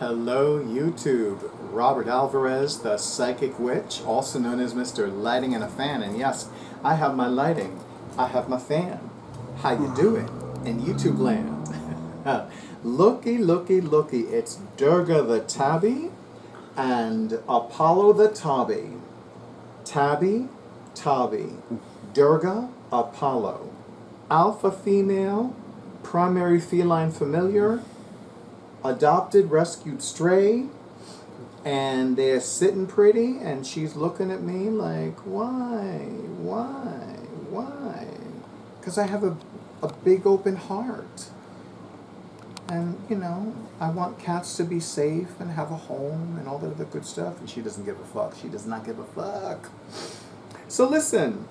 Hello YouTube, Robert Alvarez, the Psychic Witch, also known as Mr. Lighting and a Fan. And yes, I have my lighting, I have my fan. How you doing in YouTube land? Looky, looky, looky, it's Durga the Tabby and Apollo the Tabby. Tabby, Tabby, Durga, Apollo. Alpha female, primary feline familiar, adopted, rescued stray, and they're sitting pretty, and she's looking at me like, why? Because I have a big open heart. And, you know, I want cats to be safe and have a home and all that other good stuff. And she doesn't give a fuck. She does not give a fuck. So listen,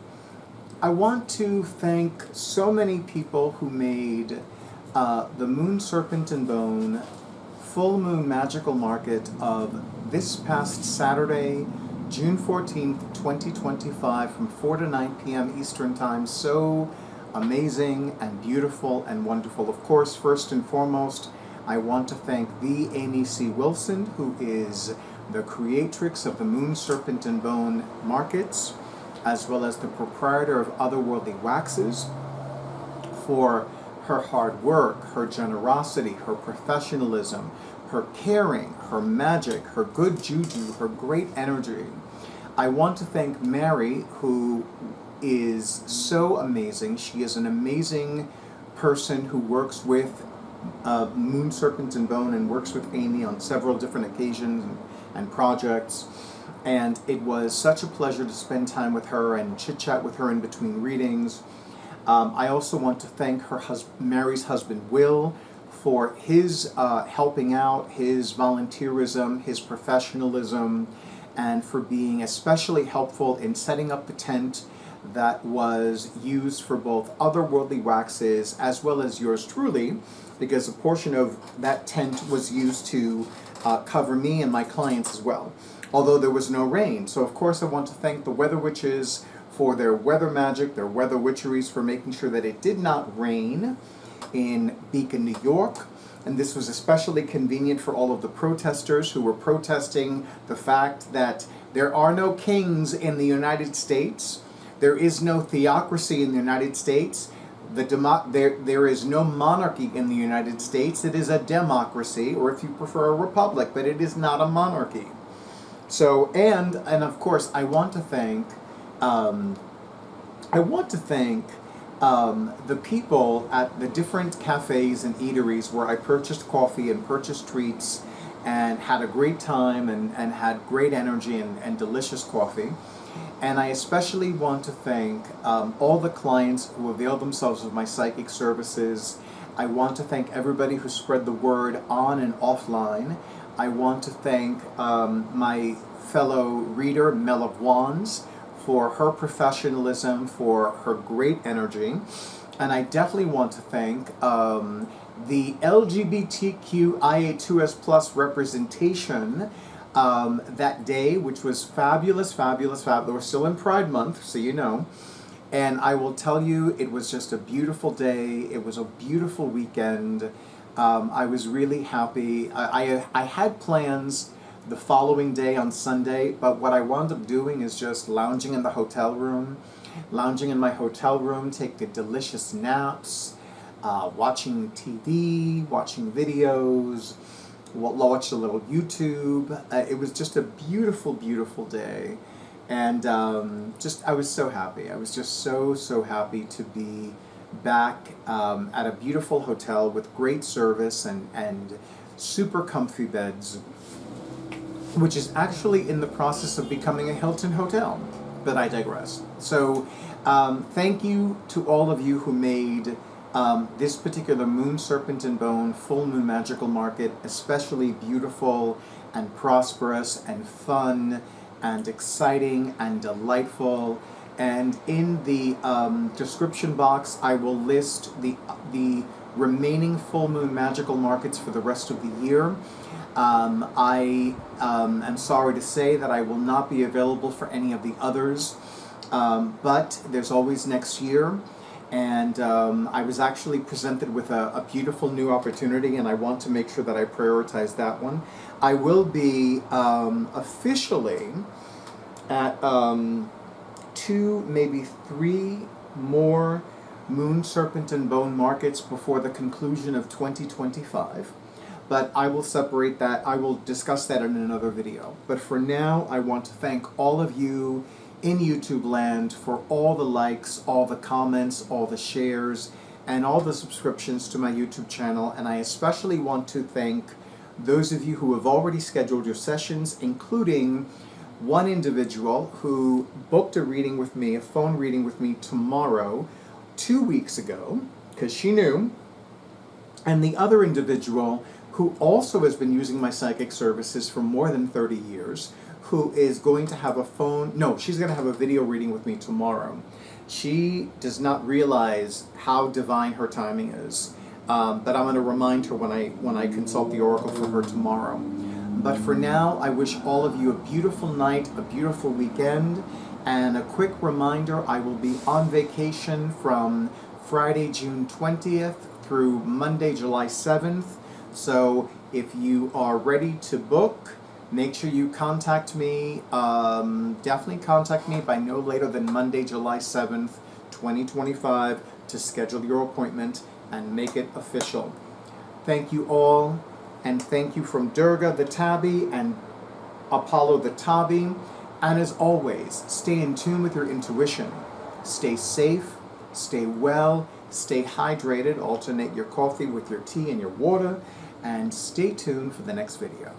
I want to thank so many people who made the Moon, Serpent, and Bone Full Moon Magical Market of this past Saturday, June 14th, 2025, from 4 to 9 p.m. Eastern Time. So amazing and beautiful and wonderful. Of course, first and foremost, I want to thank the Amy C. Wilson, who is the creatrix of the Moon, Serpent, and Bone Markets, as well as the proprietor of Otherworldly Waxes, for her hard work, her generosity, her professionalism, her caring, her magic, her good juju, her great energy. I want to thank Mary, who is so amazing. She is an amazing person who works with Moon, Serpent, and Bone, and works with Amy on several different occasions and projects. And it was such a pleasure to spend time with her and chit-chat with her in between readings. I also want to thank Mary's husband, Will, for his helping out, his volunteerism, his professionalism, and for being especially helpful in setting up the tent that was used for both Otherworldly Waxes as well as yours truly, because a portion of that tent was used to cover me and my clients as well, although there was no rain. So of course I want to thank the Weather Witches for their weather magic, their weather witcheries, for making sure that it did not rain in Beacon, New York. And this was especially convenient for all of the protesters who were protesting the fact that there are no kings in the United States. There is no theocracy in the United States. There is no monarchy in the United States. It is a democracy, or if you prefer a republic, but it is not a monarchy. So, and of course, I want to thank the people at the different cafes and eateries where I purchased coffee and purchased treats and had a great time and had great energy and delicious coffee. And I especially want to thank all the clients who availed themselves of my psychic services. I want to thank everybody who spread the word on and offline. I want to thank my fellow reader, Mel of Wands, for her professionalism, for her great energy. And I definitely want to thank the LGBTQIA2S+ representation that day, which was fabulous. We're still in Pride Month, so you know. And I will tell you, it was just a beautiful day. It was a beautiful weekend. I was really happy. I had plans the following day on Sunday, but what I wound up doing is just lounging in my hotel room, taking delicious naps, watching TV, watching videos, watched a little YouTube. It was just a beautiful, beautiful day, and I was so happy. I was just so happy to be back at a beautiful hotel with great service and super comfy beds, which is actually in the process of becoming a Hilton hotel, but I digress. So thank you to all of you who made this particular Moon, Serpent, and Bone Full Moon Magical Market especially beautiful and prosperous and fun and exciting and delightful. And in the description box, I will list the remaining Full Moon Magical Markets for the rest of the year. I am sorry to say that I will not be available for any of the others, but there's always next year. And I was actually presented with a beautiful new opportunity, and I want to make sure that I prioritize that one. I will be officially at 2, maybe 3 more Moon, Serpent, and Bone markets before the conclusion of 2025. But I will separate that. I will discuss that in another video. But for now, I want to thank all of you in YouTube land for all the likes, all the comments, all the shares, and all the subscriptions to my YouTube channel. And I especially want to thank those of you who have already scheduled your sessions, including one individual who booked a reading with me, a phone reading with me tomorrow, 2 weeks ago, because she knew, and the other individual who also has been using my psychic services for more than 30 years, who is going to have she's going to have a video reading with me tomorrow. She does not realize how divine her timing is, but I'm going to remind her when I consult the oracle for her tomorrow. But for now, I wish all of you a beautiful night, a beautiful weekend, and a quick reminder, I will be on vacation from Friday, June 20th through Monday, July 7th. So if you are ready to book, make sure you contact me. Definitely contact me by no later than Monday, July 7th, 2025 to schedule your appointment and make it official. Thank you all, and thank you from Durga the Tabby and Apollo the Tabi. And as always, stay in tune with your intuition. Stay safe, stay well, stay hydrated, alternate your coffee with your tea and your water, and stay tuned for the next video.